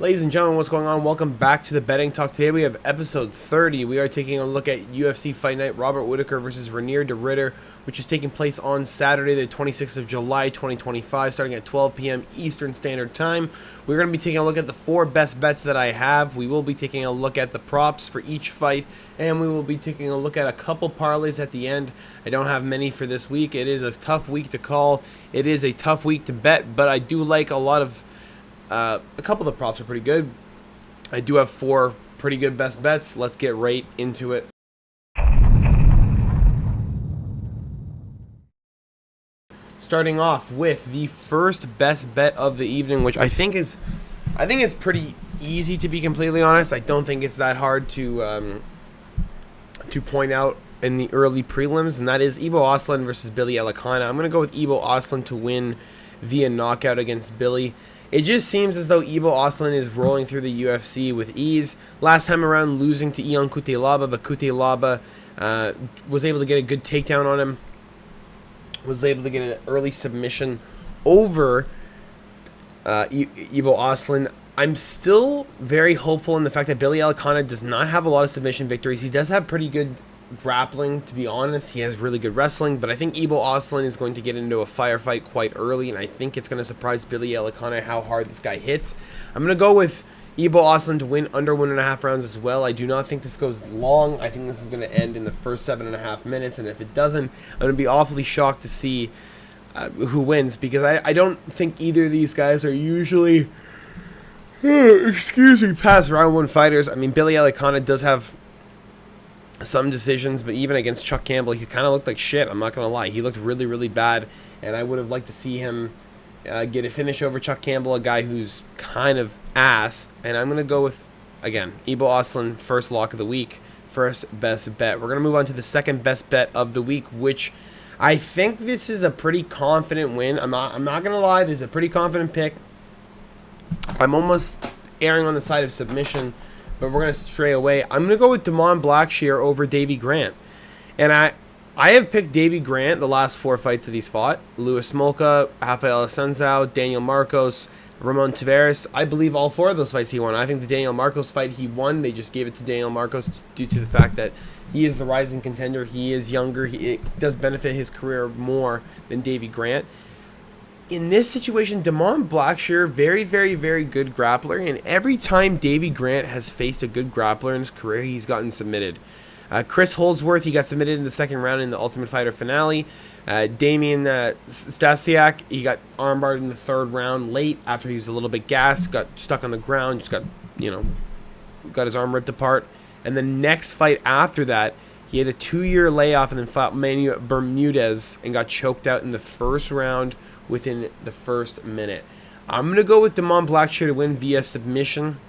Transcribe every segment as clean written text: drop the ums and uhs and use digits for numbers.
Ladies and gentlemen, what's going on? Welcome back to the Betting Talk. Today we have episode 30. We are taking a look at UFC Fight Night, Robert Whittaker versus Reinier de Ritter, which is taking place on Saturday, the 26th of July, 2025, starting at 12 p.m. Eastern Standard Time. We're going to be taking a look at the 4 best bets that I have. We will be taking a look at the props for each fight, and we will be taking a look at a couple parlays at the end. I don't have many for this week. It is a tough week to call. It is a tough week to bet, but I do like a couple of the props are pretty good. I do have 4 pretty good best bets. Let's get right into it. Starting off with the first best bet of the evening, which I think it's pretty easy, to be completely honest. I don't think it's that hard to point out in the early prelims, and that is Ibo Aslan versus Billy Elikana. I'm going to go with Ibo Aslan to win via knockout against Billy. It just seems as though Ibo Aslan is rolling through the UFC with ease. Last time around, losing to Ion Cutelaba, but Cutelaba was able to get a good takedown on him. Was able to get an early submission over Ibo Aslan. I'm still very hopeful in the fact that Billy Elikana does not have a lot of submission victories. He does have pretty good grappling, to be honest. He has really good wrestling, but I think Ibo Aslan is going to get into a firefight quite early, and I think it's going to surprise Billy Elikana how hard this guy hits. I'm going to go with Ibo Aslan to win under 1.5 rounds as well. I do not think this goes long. I think this is going to end in the first 7.5 minutes, and if it doesn't, I'm going to be awfully shocked to see who wins, because I don't think either of these guys are usually past round 1 fighters. I mean, Billy Elikana does have some decisions, but even against Chuck Campbell, he kind of looked like shit. I'm not going to lie. He looked really, really bad, and I would have liked to see him get a finish over Chuck Campbell, a guy who's kind of ass. And I'm going to go with, again, Ibo Aslan, first lock of the week, first best bet. We're going to move on to the second best bet of the week, which I think this is a pretty confident win. I'm not going to lie. This is a pretty confident pick. I'm almost erring on the side of submission, but we're going to stray away. I'm going to go with Damon Blackshear over Davy Grant. And I have picked Davy Grant the last 4 fights that he's fought. Louis Smolka, Rafael Assunção, Daniel Marcos, Ramon Tavares. I believe all 4 of those fights he won. I think the Daniel Marcos fight he won, they just gave it to Daniel Marcos due to the fact that he is the rising contender. He is younger. It does benefit his career more than Davy Grant. In this situation, Damon Blackshear, very, very, very good grappler, and every time Davy Grant has faced a good grappler in his career, he's gotten submitted. Chris Holdsworth, he got submitted in the second round in the Ultimate Fighter finale. Damian Stasiak, he got armbarred in the 3rd round late after he was a little bit gassed, got stuck on the ground, just got his arm ripped apart. And the next fight after that, he had a 2-year layoff and then fought Manuel Bermudez and got choked out in the 1st round within the 1st minute. I'm going to go with Damon Blackshear to win via submission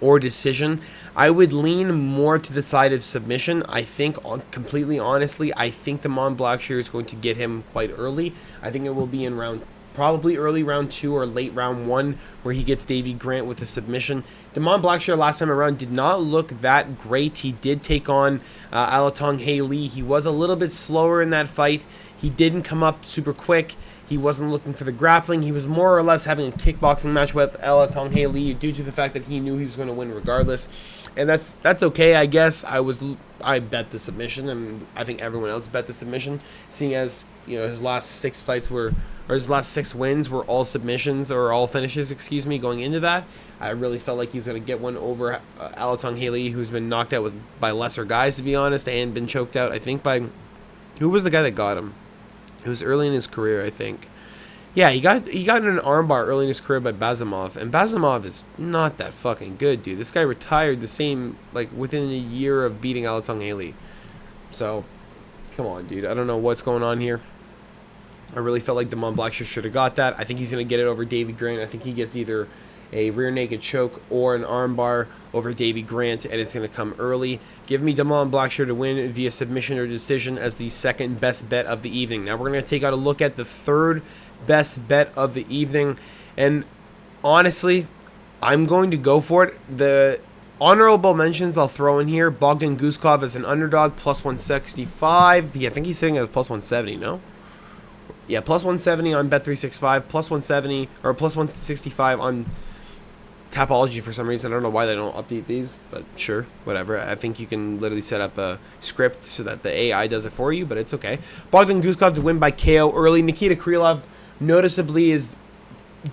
or decision. I would lean more to the side of submission. I think, completely honestly, I think Damon Blackshear is going to get him quite early. I think it will be in probably early round 2 or late round 1 where he gets Davy Grant with a submission. Damon Blackshear last time around did not look that great. He did take on Alatong Lee. He was a little bit slower in that fight. He didn't come up super quick. He wasn't looking for the grappling. He was more or less having a kickboxing match with Alatong Lee due to the fact that he knew he was going to win regardless. And that's okay, I guess. I bet the submission, and I think everyone else bet the submission, seeing as his last 6 fights his last 6 wins were all submissions, or all finishes, going into that. I really felt like he was going to get one over Alatong Lee, who's been knocked out by lesser guys, to be honest, and been choked out, I think, by... Who was the guy that got him? It was early in his career, I think. Yeah, he got in an armbar early in his career by Bazamov, and Bazamov is not that fucking good, dude. This guy retired within a year of beating Alatong Lee. So, come on, dude. I don't know what's going on here. I really felt like Damon Blackshear should have got that. I think he's going to get it over Davy Grant. I think he gets either a rear naked choke or an armbar over Davy Grant, and it's going to come early. Give me Damon Blackshear to win via submission or decision as the second best bet of the evening. Now we're going to take out a look at the third best bet of the evening, and honestly, I'm going to go for it. The honorable mentions I'll throw in here: Bogdan Guskov as an underdog, plus 165. I think he's sitting at plus 170, no? Yeah, plus 170 on Bet365, plus 170 or plus 165 on Tapology for some reason. I don't know why they don't update these, but sure, whatever. I think you can literally set up a script so that the AI does it for you, but it's okay. Bogdan Guskov to win by KO early. Nikita Krylov noticeably is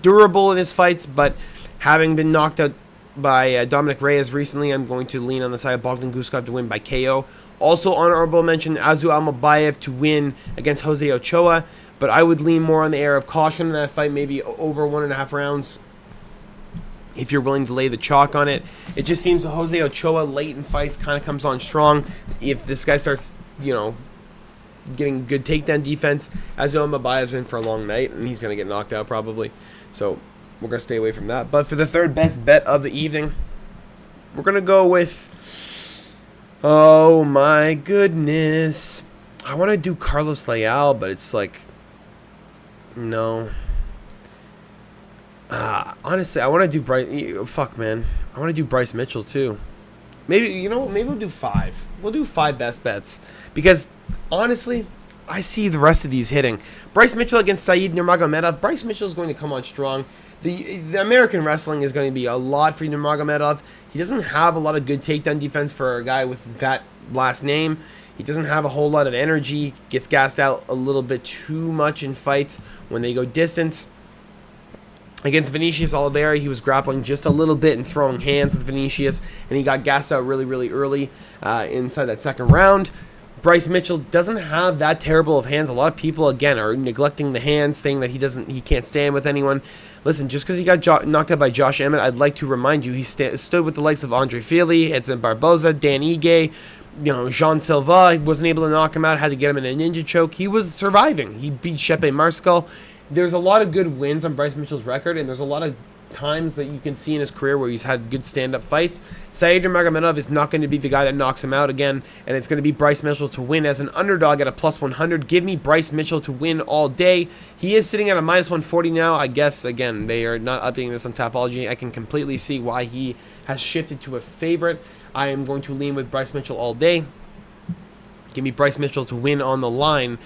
durable in his fights, but having been knocked out by Dominic Reyes recently, I'm going to lean on the side of Bogdan Guskov to win by KO. Also honorable mention, Azu Almabayev to win against Jose Ochoa, but I would lean more on the air of caution in that fight, maybe over 1.5 rounds. If you're willing to lay the chalk on it. It just seems that Jose Ochoa late in fights kind of comes on strong. If this guy starts, you know, getting good takedown defense, Azu Almabayev's in for a long night, and he's going to get knocked out probably. So we're going to stay away from that. But for the third best bet of the evening, we're going to go with, oh my goodness, I want to do Carlos Leal, but it's like, no. Honestly, I want to do Bryce. Fuck, man. I want to do Bryce Mitchell too. Maybe, you know, maybe we'll do 5. We'll do 5 best bets because honestly, I see the rest of these hitting. Bryce Mitchell against Said Nurmagomedov. Bryce Mitchell is going to come on strong. The American wrestling is going to be a lot for Nurmagomedov. He doesn't have a lot of good takedown defense for a guy with that last name. He doesn't have a whole lot of energy. Gets gassed out a little bit too much in fights when they go distance. Against Vinicius Oliveira, he was grappling just a little bit and throwing hands with Vinicius, and he got gassed out really, really early inside that second round. Bryce Mitchell doesn't have that terrible of hands. A lot of people, again, are neglecting the hands, saying that he can't stand with anyone. Listen, just because he got knocked out by Josh Emmett, I'd like to remind you, he stood with the likes of Andre Fili, Edson Barboza, Dan Ige, you know, Jean Silva. He wasn't able to knock him out, had to get him in a ninja choke. He was surviving. He beat Shepe Marskal. There's a lot of good wins on Bryce Mitchell's record, and there's a lot of times that you can see in his career where he's had good stand-up fights. Said Nurmagomedov is not going to be the guy that knocks him out again, and it's going to be Bryce Mitchell to win as an underdog at a plus 100. Give me Bryce Mitchell to win all day. He is sitting at a minus 140 now. I guess, again, they are not updating this on Tapology. I can completely see why he has shifted to a favorite. I am going to lean with Bryce Mitchell all day. Give me Bryce Mitchell to win on the line,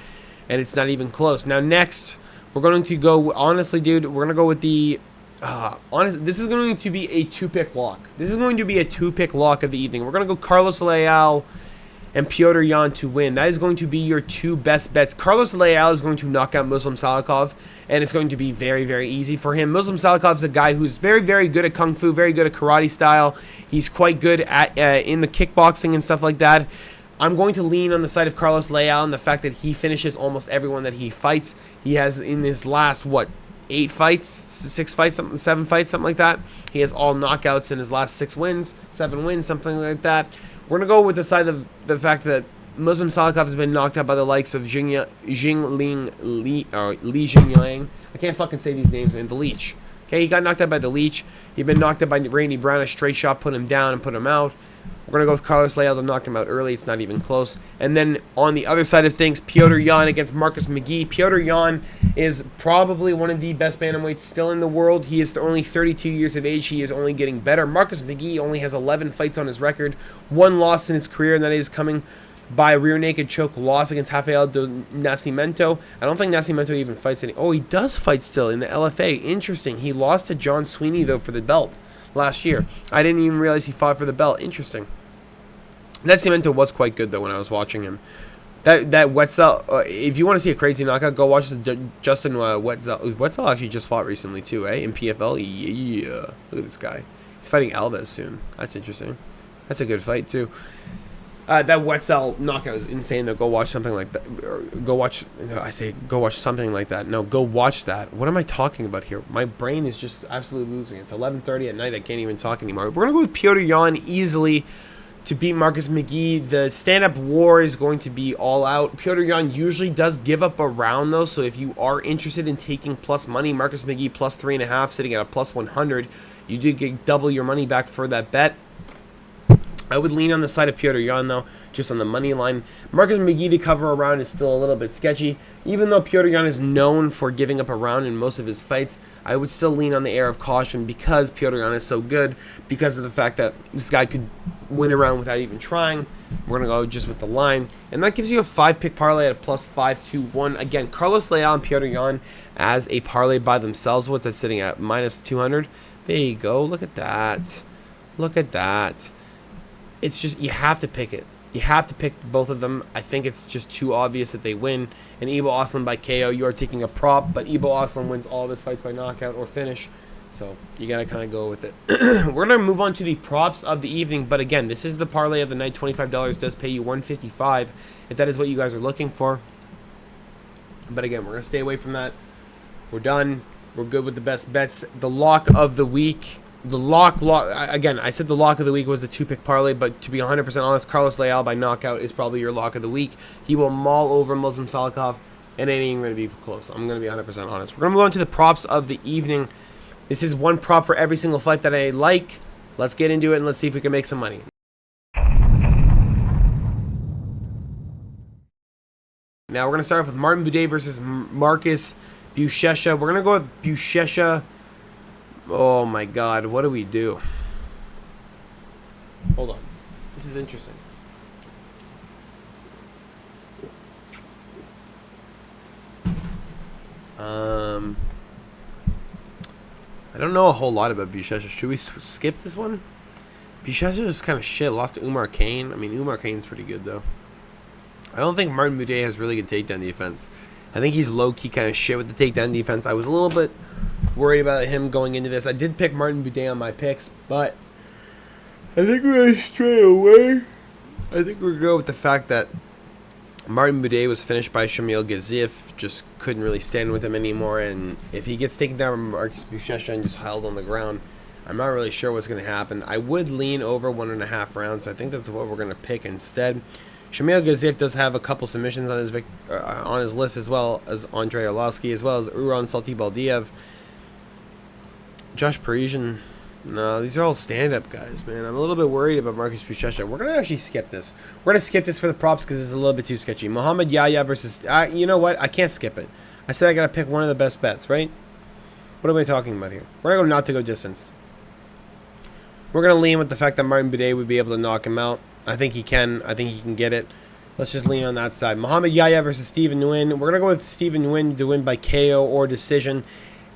and it's not even close. Now, next, we're going to go, honestly, dude, we're going to go with the, this is going to be a 2-pick lock. This is going to be a 2-pick lock of the evening. We're going to go Carlos Leal and Petr Yan to win. That is going to be your 2 best bets. Carlos Leal is going to knock out Muslim Salikov, and it's going to be very, very easy for him. Muslim Salikov is a guy who's very, very good at Kung Fu, very good at karate style. He's quite good at in the kickboxing and stuff like that. I'm going to lean on the side of Carlos Leal and the fact that he finishes almost everyone that he fights. He has in his last, 8 fights, 6 fights, 7 fights, something like that. He has all knockouts in his last 6 wins, 7 wins, something like that. We're going to go with the side of the fact that Muslim Salikov has been knocked out by the likes of Li Jingliang. I can't fucking say these names, man. The Leech. Okay, he got knocked out by the Leech. He'd been knocked out by Rainey Brown. A straight shot put him down and put him out. We're going to go with Carlos Leal to knock him out early. It's not even close. And then on the other side of things, Petr Yan against Marcus McGee. Petr Yan is probably one of the best bantamweights still in the world. He is only 32 years of age. He is only getting better. Marcus McGee only has 11 fights on his record. 1 loss in his career, and that is coming by a rear naked choke loss against Rafael do Nascimento. I don't think Nascimento even fights any. Oh, he does fight still in the LFA. Interesting. He lost to John Sweeney, though, for the belt last year. I didn't even realize he fought for the belt. Interesting. Nascimento was quite good, though, when I was watching him. That Wetzel, if you want to see a crazy knockout, go watch the Justin Wetzel. Wetzel actually just fought recently, too, in PFL. Yeah. Look at this guy. He's fighting Alves soon. That's interesting. That's a good fight, too. That Wetzel knockout is insane, though. Go watch something like that. Or go watch something like that. No, go watch that. What am I talking about here? My brain is just absolutely losing it. It's 11:30 at night. I can't even talk anymore. We're going to go with Petr Yan easily to beat Marcus McGee. The stand-up war is going to be all out. Petr Yan usually does give up a round, though, so if you are interested in taking plus money, Marcus McGee plus 3.5, sitting at a plus 100, you do get double your money back for that bet. I would lean on the side of Petr Yan, though, just on the money line. Marcus McGee to cover a round is still a little bit sketchy. Even though Petr Yan is known for giving up a round in most of his fights, I would still lean on the air of caution because Petr Yan is so good, because of the fact that this guy could win a round without even trying. We're going to go just with the line. And that gives you a 5-pick parlay at a plus 521. Again, Carlos Leal and Petr Yan as a parlay by themselves. What's that sitting at? Minus 200? I There you go. Look at that. Look at that. It's just, you have to pick it. You have to pick both of them. I think it's just too obvious that they win. And Ibo Aslan by KO, you are taking a prop, but Ibo Aslan wins all of his fights by knockout or finish. So you got to kind of go with it. We're going to move on to the props of the evening. But again, this is the parlay of the night. $25 does pay you $155 if that is what you guys are looking for. But again, we're going to stay away from that. We're done. We're good with the best bets. The lock of the week. The lock. Again, I said the lock of the week was the 2-pick parlay. But to be 100% honest, Carlos Leal by knockout is probably your lock of the week. He will maul over Muslim Salikov. And it ain't even going to be close. I'm going to be 100% honest. We're going to move on to the props of the evening. This is one prop for every single fight that I like. Let's get into it and let's see if we can make some money. Now we're going to start off with Martin Buday versus Marcus Buchecha. We're going to go with Buchecha. Oh my God, what do we do? Hold on. This is interesting. I don't know a whole lot about Buchecha. Should we skip this one? Buchecha is kind of shit. Lost to Umar Kane. I mean, Umar Kane's pretty good, though. I don't think Martin Buday has really good takedown defense. I think he's low-key kind of shit with the takedown defense. I was a little bit worried about him going into this. I did pick Martin Buday on my picks, but I think we're going to stray away. I think we're going to go with the fact that Martin Buday was finished by Shamil Gazif, just couldn't really stand with him anymore, and if he gets taken down by Marcus Buchecha and just held on the ground, I'm not really sure what's going to happen. I would lean over 1.5 rounds, so I think that's what we're going to pick instead. Shamil Gazif does have a couple submissions on his list, as well as Andrei Arlovsky, as well as Uran Saltibaldiev. Josh Parisian. No, these are all stand-up guys, man. I'm a little bit worried about Marcus Buchecha. We're going to actually skip this. We're going to skip this for the props because it's a little bit too sketchy. Muhammad Yahya versus... you know what? I can't skip it. I said I got to pick one of the best bets, right? What am I talking about here? We're going to go not to go distance. We're going to lean with the fact that Martin Buday would be able to knock him out. I think he can. I think he can get it. Let's just lean on that side. Muhammad Yahya versus Stephen Nguyen. We're going to go with Stephen Nguyen to win by KO or decision.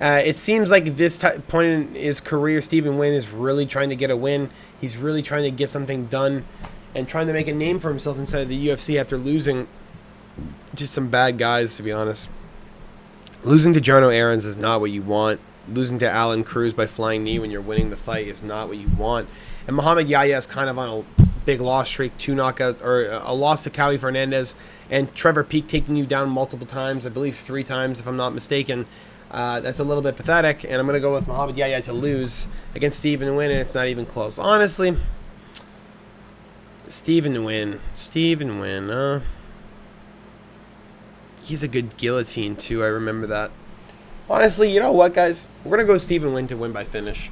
It seems like this point in his career, Stephen Nguyen is really trying to get a win. He's really trying to get something done and trying to make a name for himself inside of the UFC after losing to some bad guys, to be honest. Losing to Jarno Aarons is not what you want. Losing to Alan Cruz by flying knee when you're winning the fight is not what you want. And Muhammad Yahya is kind of on a big loss streak, 2 knockout, or a loss to Cowie Fernandez, and Trevor Peek taking you down multiple times, I believe 3 times if I'm not mistaken. That's a little bit pathetic, and I'm going to go with Muhammad Yahya to lose against Stephen Nguyen, and it's not even close. Honestly, Stephen Nguyen, he's a good guillotine too, I remember that. Honestly, you know what, guys? We're going to go Stephen Nguyen to win by finish.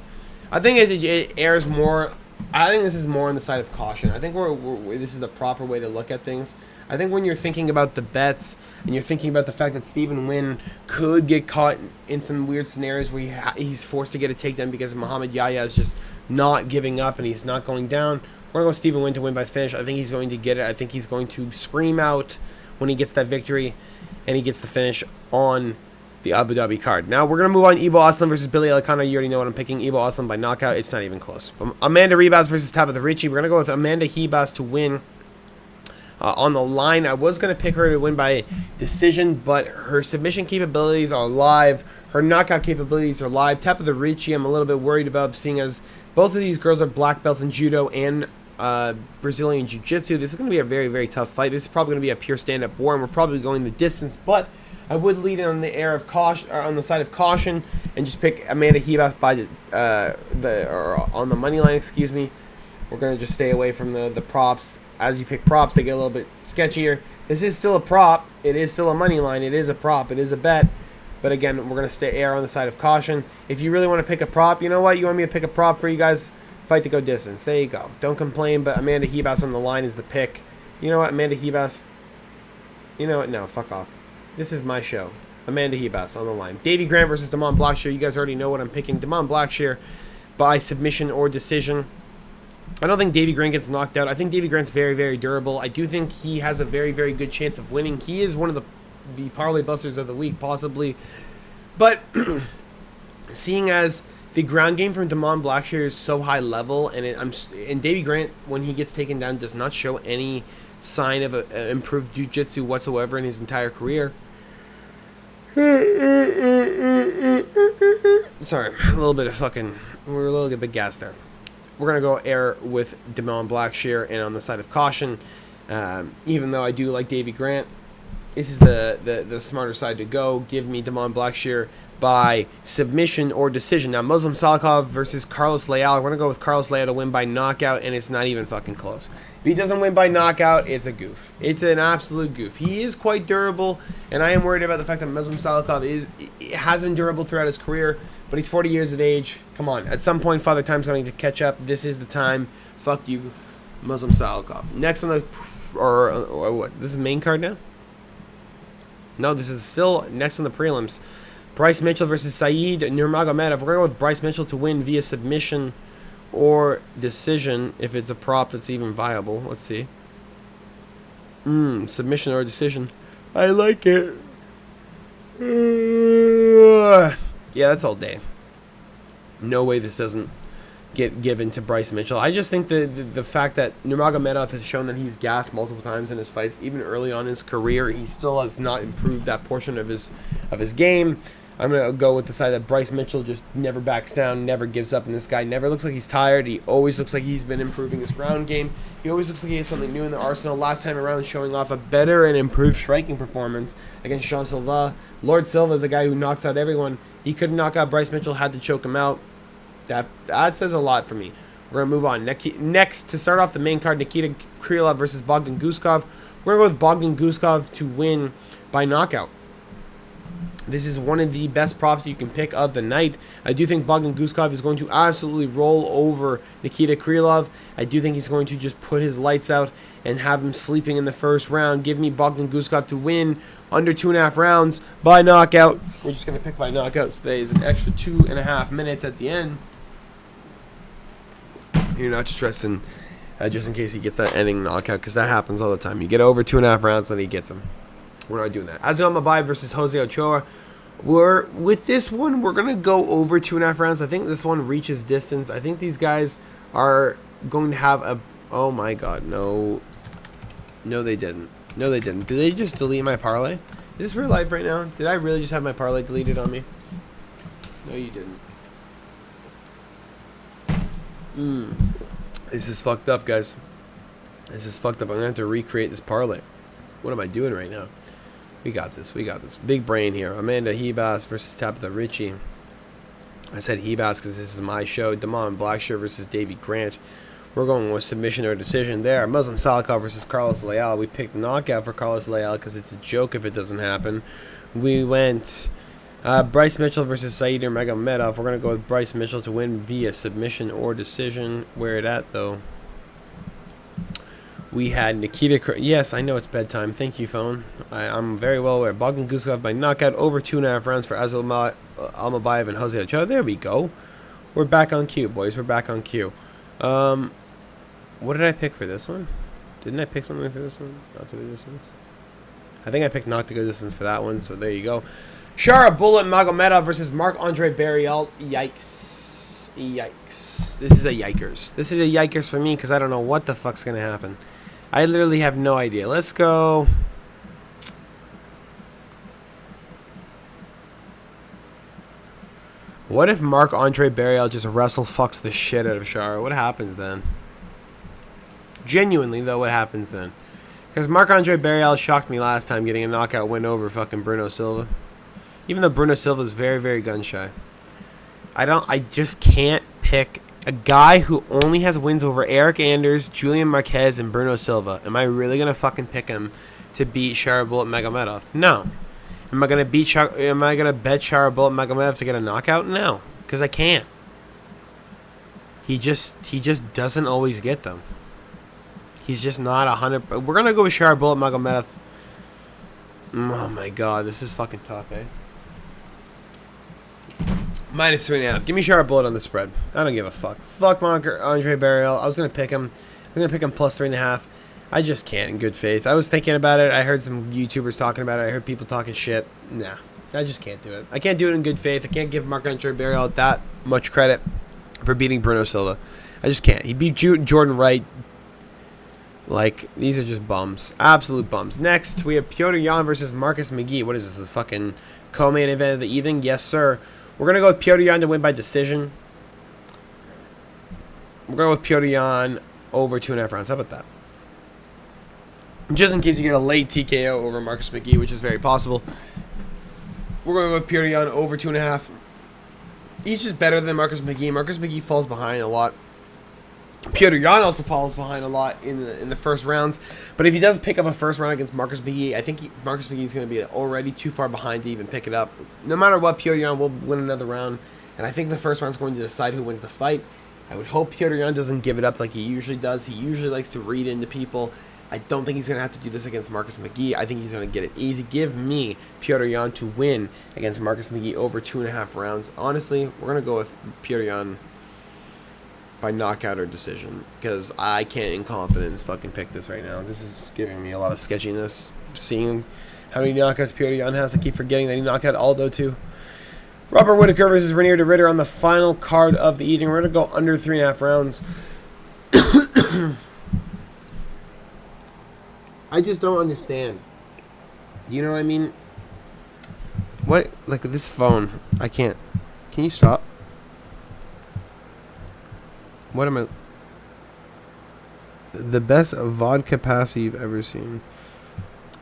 I think it airs more... I think this is more on the side of caution. I think this is the proper way to look at things. I think when you're thinking about the bets and you're thinking about the fact that Stephen Nguyen could get caught in some weird scenarios where he's forced to get a takedown because Muhammad Yahya is just not giving up and he's not going down, we're going to go Stephen Nguyen to win by finish. I think he's going to get it. I think he's going to scream out when he gets that victory and he gets the finish on the Abu Dhabi card. Now we're going to move on. Ibo Aslan versus Billy Alicana. You already know what I'm picking. Ibo Aslan by knockout. It's not even close. Amanda Ribas versus Tabitha Ricci. We're going to go with Amanda Ribas to win. On the line, I was going to pick her to win by decision, but her submission capabilities are live. Her knockout capabilities are live. Tabitha Ricci, I'm a little bit worried about, seeing as both of these girls are black belts in judo and Brazilian Jiu-Jitsu. This is going to be a very, very tough fight. This is probably going to be a pure stand-up war, and we're probably going the distance, but I would lead on the air of caution, or on the side of caution, and just pick Amanda Ribas by on the money line. Excuse me. We're going to just stay away from the props. As you pick props, they get a little bit sketchier. This is still a prop. It is still a money line. It is a prop. It is a bet. But again, we're going to stay air on the side of caution. If you really want to pick a prop, you know what? You want me to pick a prop for you guys? Fight to go distance. There you go. Don't complain, but Amanda Ribas on the line is the pick. You know what, Amanda Ribas? You know what? No, fuck off. This is my show. Amanda Ribas on the line. Davey Grant versus Damon Blackshear. You guys already know what I'm picking. Damon Blackshear by submission or decision. I don't think Davey Grant gets knocked out. I think Davey Grant's very, very durable. I do think he has a very, very good chance of winning. He is one of the parlay busters of the week, possibly. But seeing as the ground game from Damon Blackshear is so high level, and and Davey Grant, when he gets taken down, does not show any sign of improved jiu-jitsu whatsoever in his entire career. Sorry, a little bit of fucking... We're a little bit gassed there. We're going to go air with Damon Blackshear and on the side of caution. Even though I do like Davey Grant, this is the smarter side to go. Give me Damon Blackshear by submission or decision. Now, Muslim Salikov versus Carlos Leal. We're going to go with Carlos Leal to win by knockout, and it's not even fucking close. If he doesn't win by knockout, it's a goof. It's an absolute goof. He is quite durable, and I am worried about the fact that Muslim Salikov has been durable throughout his career, but he's 40 years of age. Come on. At some point, Father Time's going to catch up. This is the time. Fuck you, Muslim Salikov. Next on the... Or what? This is main card now? No, this is still next on the prelims. Bryce Mitchell versus Saeed Nurmagomedov. We're going to go with Bryce Mitchell to win via submission or decision if it's a prop that's even viable. Let's see. Submission or decision. I like it. Yeah, that's all day. No way this doesn't get given to Bryce Mitchell. I just think the fact that Nurmagomedov has shown that he's gassed multiple times in his fights, even early on in his career, he still has not improved that portion of his game. I'm going to go with the side that Bryce Mitchell just never backs down, never gives up, and this guy never looks like he's tired. He always looks like he's been improving his ground game. He always looks like he has something new in the arsenal. Last time around, showing off a better and improved striking performance against Jean Silva. Lord Silva is a guy who knocks out everyone. He couldn't knock out Bryce Mitchell, had to choke him out. That says a lot for me. We're going to move on. Next, to start off the main card, Nikita Krylov versus Bogdan Guskov. We're going to go with Bogdan Guskov to win by knockout. This is one of the best props you can pick of the night. I do think Bogdan Guskov is going to absolutely roll over Nikita Krylov. I do think he's going to just put his lights out and have him sleeping in the first round. Give me Bogdan Guskov to win under 2.5 rounds by knockout. We're just going to pick by knockout today. Is an extra 2.5 minutes at the end. You're not stressing just in case he gets that ending knockout, because that happens all the time. You get over 2.5 rounds and he gets him. We're not doing that. Azul Mabai versus Jose Ochoa. With this one, we're going to go over 2.5 rounds. I think this one reaches distance. I think these guys are going to have a... Oh my god, no. No, they didn't. No, they didn't. Did they just delete my parlay? Is this real life right now? Did I really just have my parlay deleted on me? No, you didn't. This is fucked up, guys. This is fucked up. I'm going to have to recreate this parlay. What am I doing right now? We got this. We got this. Big brain here. Amanda Hebas versus Tabitha Ritchie. I said Hebas because this is my show. Damon Blackshear versus Davey Grant. We're going with submission or decision there. Muslim Salikov versus Carlos Leal. We picked knockout for Carlos Leal because it's a joke if it doesn't happen. We went Bryce Mitchell versus Saeed Nurmagomedov. We're going to go with Bryce Mitchell to win via submission or decision. Where it at, though? We had Nikita... Yes, I know it's bedtime. Thank you, phone. I'm very well aware. Bogdan Guskov by knockout over 2.5 rounds for Azul Almabayev and Jose Ochoa. There we go. We're back on cue, boys. We're back on cue. What did I pick for this one? Didn't I pick something for this one? Not to go distance. I think I picked not to go distance for that one, so there you go. Shara Bullet Magomedov versus Marc-Andre Barrial. Yikes. Yikes. This is a yikers. This is a yikers for me because I don't know what the fuck's going to happen. I literally have no idea. Let's go. What if Marc-Andre Barrial just wrestle fucks the shit out of Shara? What happens then? Genuinely, though, what happens then? Because Marc-Andre Barrial shocked me last time getting a knockout win over fucking Bruno Silva. Even though Bruno Silva is very, very gun shy. I just can't pick a guy who only has wins over Eric Anders, Julian Marquez, and Bruno Silva. Am I really going to fucking pick him to beat Shara Bullet Magomedov? No. Am I going to bet Shara Bullet Magomedov to get a knockout? No. Because I can't. He just doesn't always get them. He's just not 100. We're going to go with Shara Bullet Magomedov. Oh my god, this is fucking tough, eh? -3.5. Give me Shara Bullet on the spread. I don't give a fuck. Fuck Marc-Andre Barrial. I was gonna pick him. I'm gonna pick him +3.5. I just can't in good faith. I was thinking about it. I heard some YouTubers talking about it. I heard people talking shit. Nah. I just can't do it. I can't do it in good faith. I can't give Marc-Andre Barriault that much credit for beating Bruno Silva. I just can't. He beat Jordan Wright. Like, these are just bums. Absolute bums. Next, we have Petr Yan versus Marcus McGee. What is this? The fucking co-main event of the evening? Yes, sir. We're going to go with Petr Yan to win by decision. We're going with Petr Yan over 2.5 rounds. How about that? Just in case you get a late TKO over Marcus McGee, which is very possible. We're going with Petr Yan over 2.5. He's just better than Marcus McGee. Marcus McGee falls behind a lot. Petr Yan also falls behind a lot in the first rounds. But if he does pick up a first round against Marcus McGee, I think Marcus McGee is going to be already too far behind to even pick it up. No matter what, Petr Yan will win another round. And I think the first round is going to decide who wins the fight. I would hope Petr Yan doesn't give it up like he usually does. He usually likes to read into people. I don't think he's going to have to do this against Marcus McGee. I think he's going to get it easy. Give me Petr Yan to win against Marcus McGee over 2.5 rounds. Honestly, we're going to go with Petr Yan by knockout or decision, because I can't in confidence fucking pick this right now. This is giving me a lot of sketchiness. Seeing how many knockouts Petr Yan has, I keep forgetting that he knocked out Aldo too. Robert Whittaker versus Reinier de Ridder on the final card of the evening. We're going to go under 3.5 rounds. I just don't understand. You know what I mean? What? Like this phone. I can't. Can you stop? What am I? The best vodka pass you've ever seen.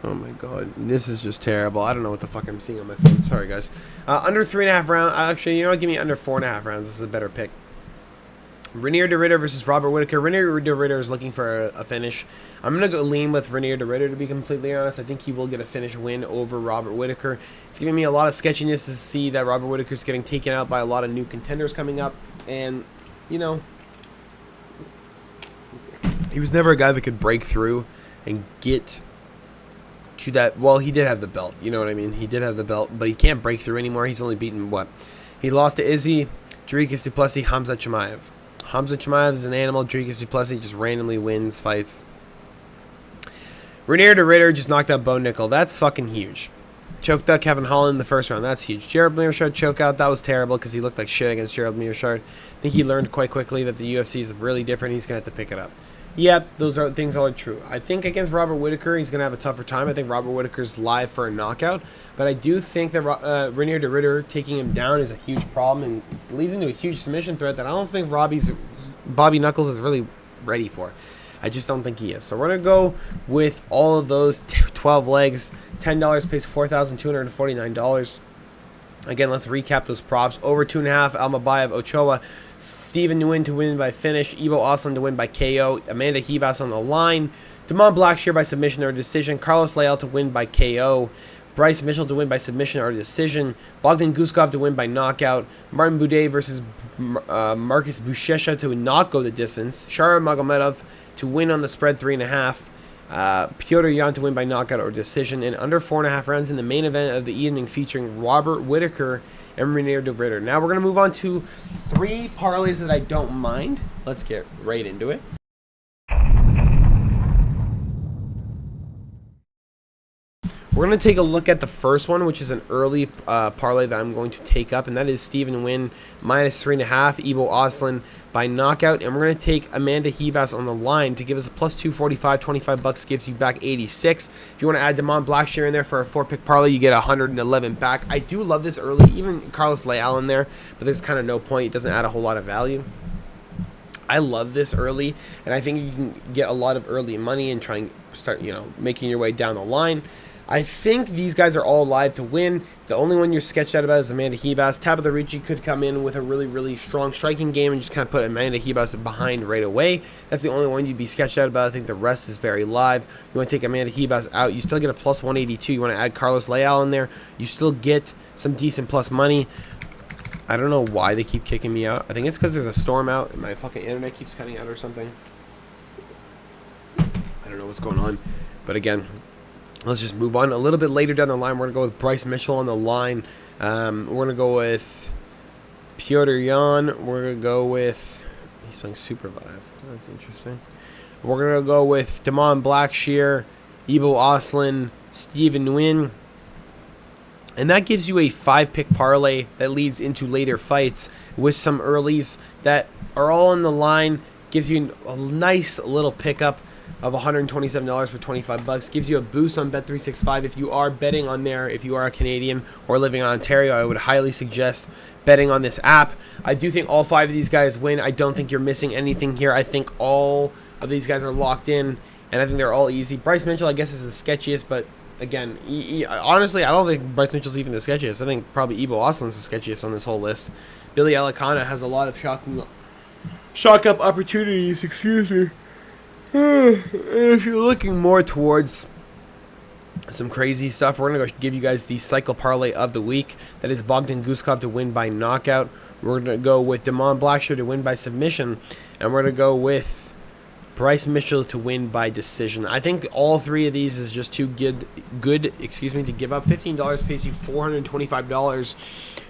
Oh my god. This is just terrible. I don't know what the fuck I'm seeing on my phone. Sorry, guys. Under 3.5 rounds. Actually, you know what? Give me under 4.5 rounds. This is a better pick. Reinier de Ridder versus Robert Whittaker. Reinier de Ridder is looking for a finish. I'm going to go lean with Reinier de Ridder, to be completely honest. I think he will get a finish win over Robert Whittaker. It's giving me a lot of sketchiness to see that Robert Whittaker is getting taken out by a lot of new contenders coming up. And, you know, he was never a guy that could break through and get to that. Well, he did have the belt. You know what I mean? He did have the belt, but he can't break through anymore. He's only beaten, what? He lost to Izzy, Dricus du Plessis, Hamza Chimaev. Hamza Chimaev is an animal. Dricus du Plessis just randomly wins fights. Reinier de Ridder just knocked out Bo Nickel. That's fucking huge. Choked out Kevin Holland in the first round. That's huge. Gerald Meerschaert choke out. That was terrible because he looked like shit against Gerald Meerschaert. I think he learned quite quickly that the UFC is really different. He's going to have to pick it up. Yep, those are things all are true. I think against Robert Whittaker, he's going to have a tougher time. I think Robert Whittaker's live for a knockout. But I do think that Reinier de Ridder taking him down is a huge problem. And it leads into a huge submission threat that I don't think Bobby Knuckles is really ready for. I just don't think he is. So we're going to go with all of those 12 legs. $10 pays $4,249. Again, let's recap those props. Over 2.5, Almabayev Ochoa. Steven Nguyen to win by finish. Ivo Osland to win by KO. Amanda Ribas on the line. Damon Blackshear by submission or decision. Carlos Leal to win by KO. Bryce Mitchell to win by submission or decision. Bogdan Guskov to win by knockout. Martin Boudet versus Marcus Buchecha to not go the distance. Shara Magomedov to win on the spread 3.5. Petr Yan to win by knockout or decision. And under 4.5 rounds in the main event of the evening featuring Robert Whittaker and Reinier de Ridder. Now we're going to move on to 3 parlays that I don't mind. Let's get right into it. We're going to take a look at the first one, which is an early parlay that I'm going to take up, and that is Steven Nguyen minus 3.5, Ivo Osland by knockout, and we're going to take Amanda Ribas on the line to give us a plus 245. $25 gives you back 86. If you want to add Damon Blackshear in there for a 4-pick parlay, you get 111 back. I do love this early, even Carlos Leal in there, but there's kind of no point. It doesn't add a whole lot of value. I love this early, and I think you can get a lot of early money and try and start, you know, making your way down the line. I think these guys are all live to win. The only one you're sketched out about is Amanda Ribas. Tabitha Ricci could come in with a really, really strong striking game and just kind of put Amanda Ribas behind right away. That's the only one you'd be sketched out about. I think the rest is very live. You want to take Amanda Ribas out, you still get a plus 182. You want to add Carlos Leal in there, you still get some decent plus money. I don't know why they keep kicking me out. I think it's because there's a storm out and my fucking internet keeps cutting out or something. I don't know what's going on. But again, let's just move on. A little bit later down the line, we're going to go with Bryce Mitchell on the line. We're going to go with Petr Yan. We're going to go with... He's playing Supervive. That's interesting. We're going to go with Damon Blackshear, Ivo Osland, Steven Nguyen. And that gives you a 5-pick parlay that leads into later fights with some earlies that are all in the line. Gives you a nice little pickup of $127 for 25 bucks. Gives you a boost on Bet365 if you are betting on there. If you are a Canadian or living in Ontario, I would highly suggest betting on this app. I do think all 5 of these guys win. I don't think you're missing anything here. I think all of these guys are locked in, and I think they're all easy. Bryce Mitchell, I guess, is the sketchiest, but again, honestly, I don't think Bryce Mitchell's even the sketchiest. I think probably Ibo Oslin's the sketchiest on this whole list. Billy Alicana has a lot of shock up opportunities, excuse me. If you're looking more towards some crazy stuff, we're going to go give you guys the cycle parlay of the week. That is Bogdan Guskov to win by knockout. We're going to go with Damon Blackshear to win by submission. And we're going to go with Bryce Mitchell to win by decision. I think all 3 of these is just too good, to give up. $15 pays you $425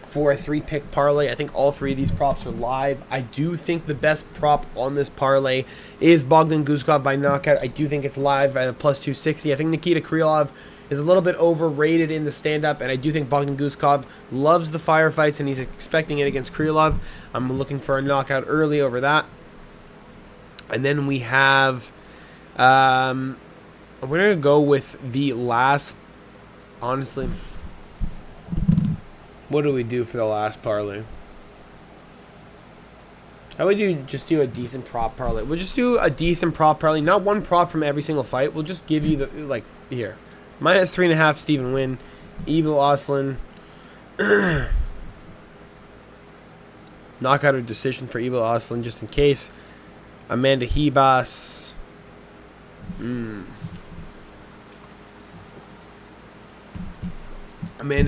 for a 3-pick parlay. I think all 3 of these props are live. I do think the best prop on this parlay is Bogdan Guskov by knockout. I do think it's live at a plus 260. I think Nikita Krylov is a little bit overrated in the stand-up, and I do think Bogdan Guskov loves the firefights, and he's expecting it against Krylov. I'm looking for a knockout early over that. And then we have, we're going to go with the last, honestly, what do we do for the last parlay? How would you just do a decent prop parlay? We'll just do a decent prop parlay, not one prop from every single fight. We'll just give you the, like, here. Minus 3.5, Stephen Wynn. Ibo Oslin. Knockout or decision for Ibo Oslin, just in case. Amanda Hebas. Amanda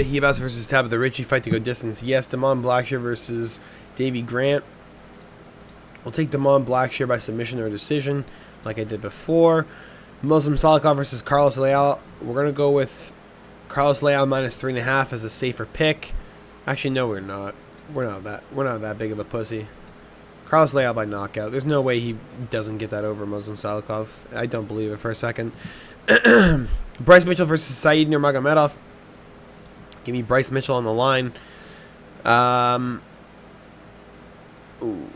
Hebas versus Tabitha Ritchie, fight to go distance. Yes. Damon Blackshear versus Davey Grant. We'll take Damon Blackshear by submission or decision, like I did before. Muslim Salikov versus Carlos Leal. We're going to go with Carlos Leal minus 3.5 as a safer pick. Actually, no, we're not. We're not that big of a pussy. Carlos Leal by knockout. There's no way he doesn't get that over Muslim Salikov. I don't believe it for a second. Bryce Mitchell versus Said Nurmagomedov. Give me Bryce Mitchell on the line. Ooh.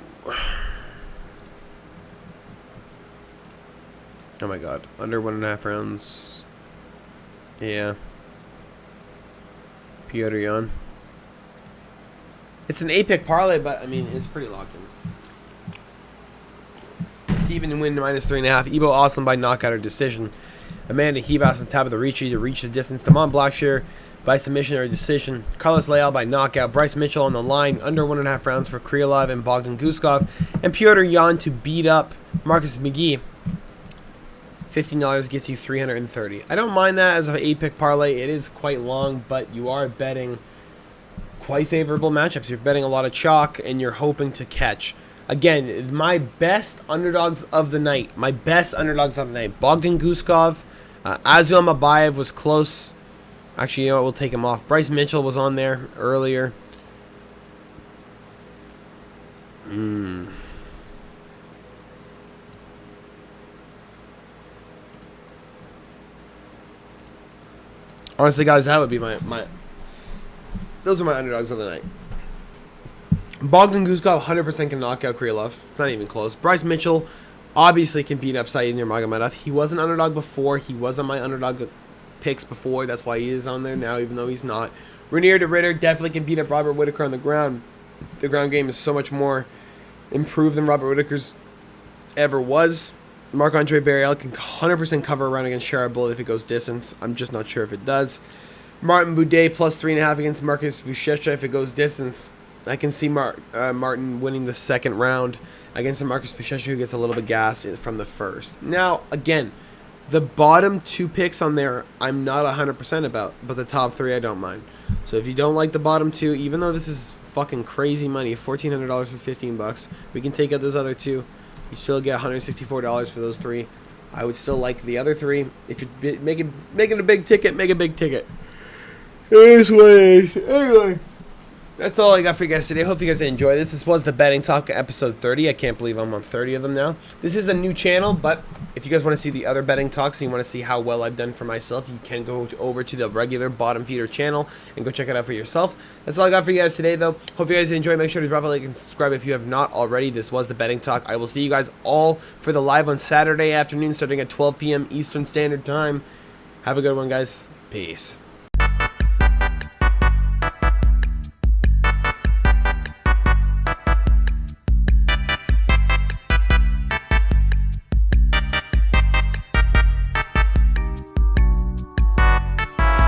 Oh my god. Under 1.5 rounds. Yeah. Piotr Jan. It's an 8-pick parlay, but I mean, it's pretty locked in. Stephen Wynn minus 3.5. Ibo Oslin by knockout or decision. Amanda Hebas and Tabitha Ritchie to reach the distance. Damon Blackshear by submission or decision. Carlos Leal by knockout. Bryce Mitchell on the line. Under 1.5 rounds for Krylov and Bogdan Guskov. And Piotr Jan to beat up Marcus McGee. $15 gets you $330. I don't mind that as an 8-pick parlay. It is quite long, but you are betting quite favorable matchups. You're betting a lot of chalk, and you're hoping to catch. Again, my best underdogs of the night. Bogdan Guskov. Azum Abayev was close. Actually, you know what? We'll take him off. Bryce Mitchell was on there earlier. Honestly, guys, that would be my those are my underdogs of the night. Bogdan Guskov 100% can knock out Krylov. It's not even close. Bryce Mitchell obviously can beat up Said Nurmagomedov. He was an underdog before. He was on my underdog picks before. That's why he is on there now, even though he's not. Reinier to Ritter definitely can beat up Robert Whittaker on the ground. The ground game is so much more improved than Robert Whittaker's ever was. Marc-Andre Barriel can 100% cover a round against Sharad Bullet if it goes distance. I'm just not sure if it does. Martin Boudet plus 3.5 against Marcus Buchecha if it goes distance. I can see Martin winning the second round against a Marcus Buchecha who gets a little bit gassed from the first. Now, again, the bottom 2 picks on there I'm not 100% about, but the top 3 I don't mind. So if you don't like the bottom 2, even though this is fucking crazy money, $1,400 for $15, we can take out those other 2. You still get $164 for those 3. I would still like the other 3. If you're making a big ticket, make a big ticket. It is what it is. Anyway, That's all I got for you guys today. Hope you guys enjoy this. This was the Betting Talk episode 30. I can't believe I'm on 30 of them now. This is a new channel, but if you guys want to see the other betting talks and you want to see how well I've done for myself, you can go over to the regular Bottom Feeder channel and go check it out for yourself. That's all I got for you guys today, though. Hope you guys enjoy. Make sure to drop a like and subscribe if you have not already. This was the Betting Talk. I will see you guys all for the live on Saturday afternoon starting at 12 p.m. Eastern Standard Time. Have a good one, guys. Peace.